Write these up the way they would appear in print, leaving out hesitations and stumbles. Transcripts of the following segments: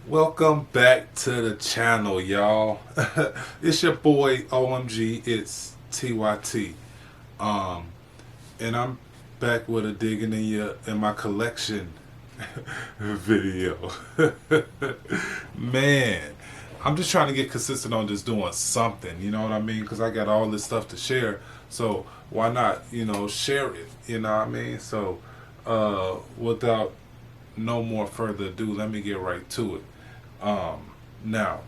Welcome back to the channel, y'all. It's your boy OMG. It's TYT. Um, and I'm back with a digging in my collection video. Man, I'm just trying to get consistent on just doing something. You know what I mean? Because I got all this stuff to share. So why not? Share it. You know what I mean? So without no more further ado, let me get right to it. Now,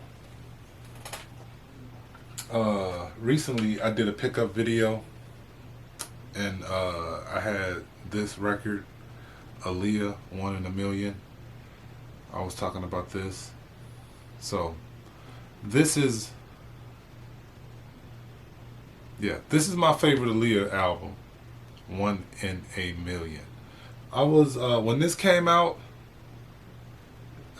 recently I did a pickup video, and I had this record, AAliyah One in a Million. I was talking about this. So, this is, this is my favorite Aaliyah album, One in a Million. I was, when this came out,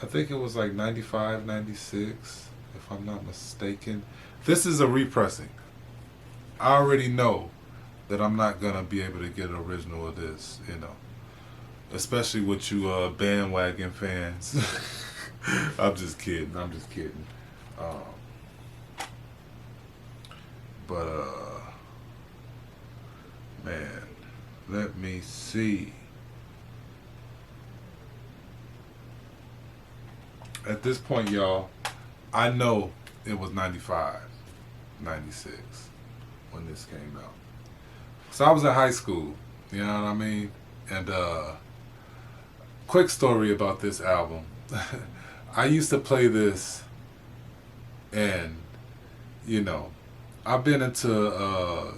I think it was like 95, 96, if I'm not mistaken. This is a repressing. I already know that I'm not going to be able to get an original of this, especially with you bandwagon fans. I'm just kidding. Um, but, man, let me see. At this point, y'all, I know it was 95, 96 when this came out. So I was in high school, you know what I mean? And quick story about this album. I used to play this, and, I've been into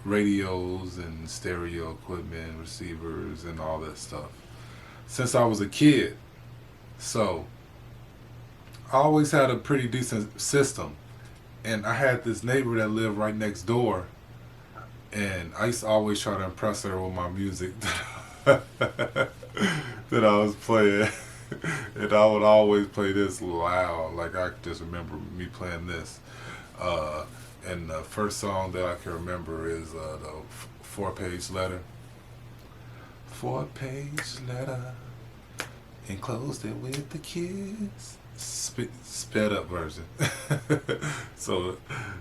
radios and stereo equipment, receivers, and all that stuff since I was a kid. So I always had a pretty decent system, and I had this neighbor that lived right next door, and I used to always try to impress her with my music that I was playing. And I would always play this loud. Like, I just remember me playing this, and the first song that I can remember is the 4-page letter. 4-page letter, enclosed it with the kiss. Sped up version. So,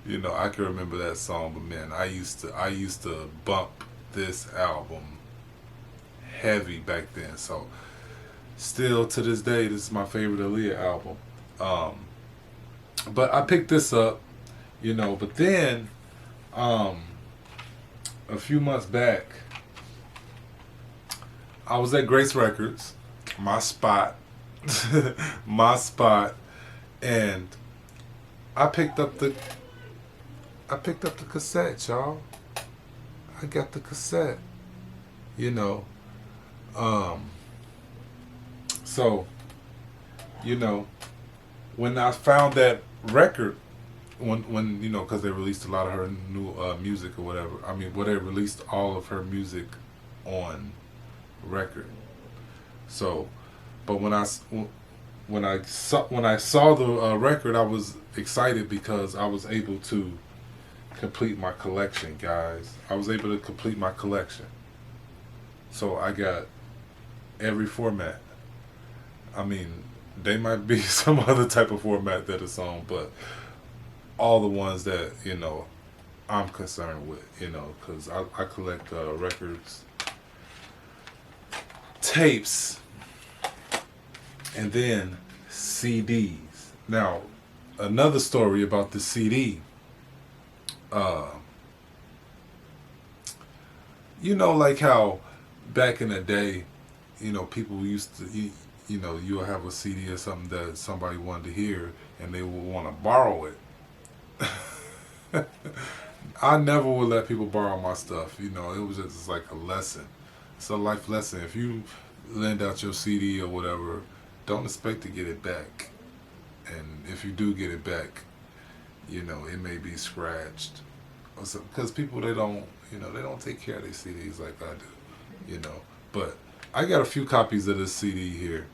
I can remember that song, but man, I used to bump this album heavy back then. So still to this day, this is my favorite Aaliyah album. But I picked this up, but then a few months back, I was at Grace Records, my spot, and I picked up the cassette, y'all. I got the cassette, so when I found that record, when because they released a lot of her new music or whatever. I mean, they released all of her music on record. So, but when I saw the record, I was excited because I was able to complete my collection, guys. I was able to complete my collection. So I got every format. I mean, they might be some other type of format that it's on, but all the ones that, I'm concerned with, because I collect records, tapes, and then CDs. Now, another story about the CD. Like how back in the day, people used to, you'll have a CD or something that somebody wanted to hear, and they would want to borrow it. I never would let people borrow my stuff. It was just like a lesson. It's a life lesson. If you lend out your CD or whatever, don't expect to get it back. And if you do get it back, it may be scratched or something. Because people, they don't take care of their CDs like I do, But I got a few copies of this CD here.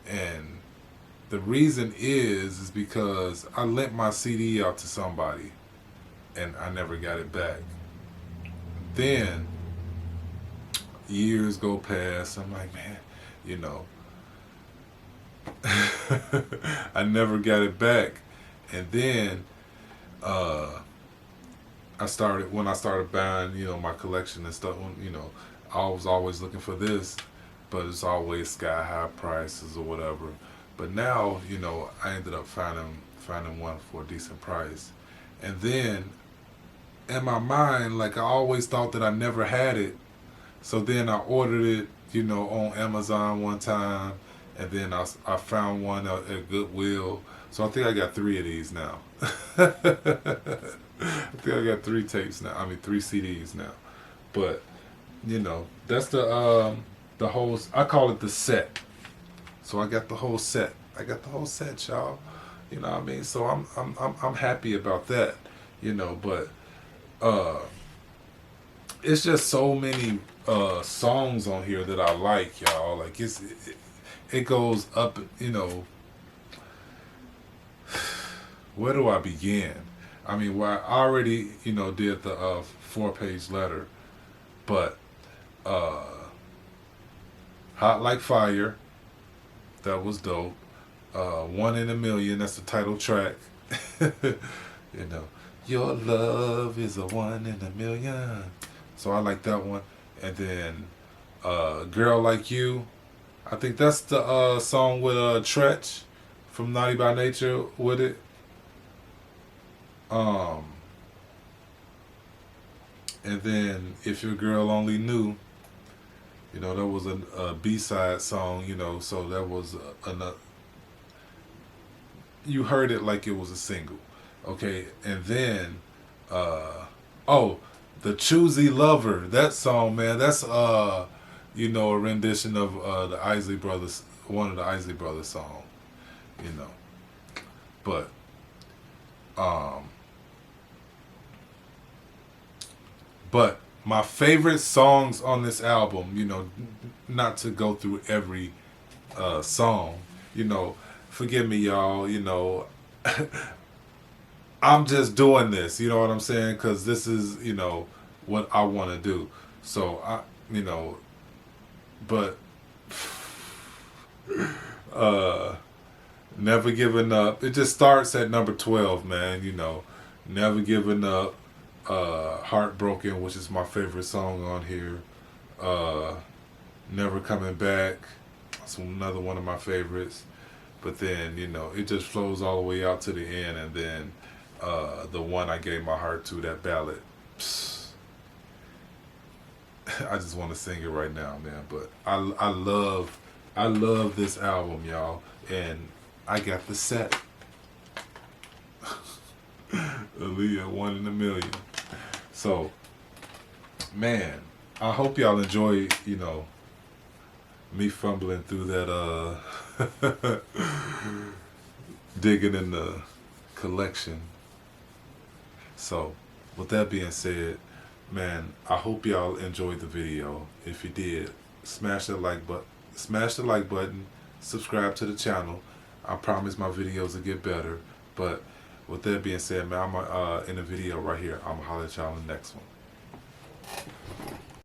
And the reason is because I lent my CD out to somebody and I never got it back. Then years go past. I'm like, man, I never got it back. And then when I started buying, my collection and stuff, I was always looking for this, but it's always sky high prices or whatever. But now, I ended up finding one for a decent price. And then in my mind, like I always thought that I never had it. So then I ordered it, on Amazon one time, and then I found one at Goodwill. So I think I got 3 of these now. I think I got 3 tapes now. I mean 3 CDs now. But that's the whole. I call it the set. So I got the whole set. Y'all. You know what I mean? So I'm happy about that. But it's just so many songs on here that I like, y'all. Like it goes up. Where do I begin? I mean, I already did the 4-page letter, but Hot Like Fire, that was dope. 1 in a Million, that's the title track. Your love is a 1 in a million. So I like that one. And then Girl Like You, I think that's the song with Tretch from Naughty by Nature with it. And then If Your Girl Only Knew, that was a B-side song, so that was another. You heard it like it was a single, okay? And then, The Choosy Lover, that song, man, that's a rendition of the Isley Brothers, one of the Isley Brothers songs, But, But my favorite songs on this album, not to go through every song, forgive me, y'all, I'm just doing this, you know what I'm saying? Because this is, what I want to do. So, but Never Giving Up. It just starts at number 12, man, Never Giving Up. Heartbroken, which is my favorite song on here. Never Coming Back, that's another one of my favorites. But then it just flows all the way out to the end, and then the one I gave my heart to, that ballad. Psst. I just want to sing it right now, man. But I love this album, y'all, and I got the set. AAliyah One in a Million. So, man, I hope y'all enjoy, me fumbling through that, digging in the collection. So, with that being said, man, I hope y'all enjoyed the video. If you did, smash the like button, subscribe to the channel. I promise my videos will get better. But with that being said, man, I'm in a video right here. I'm going to holler at y'all in the next one.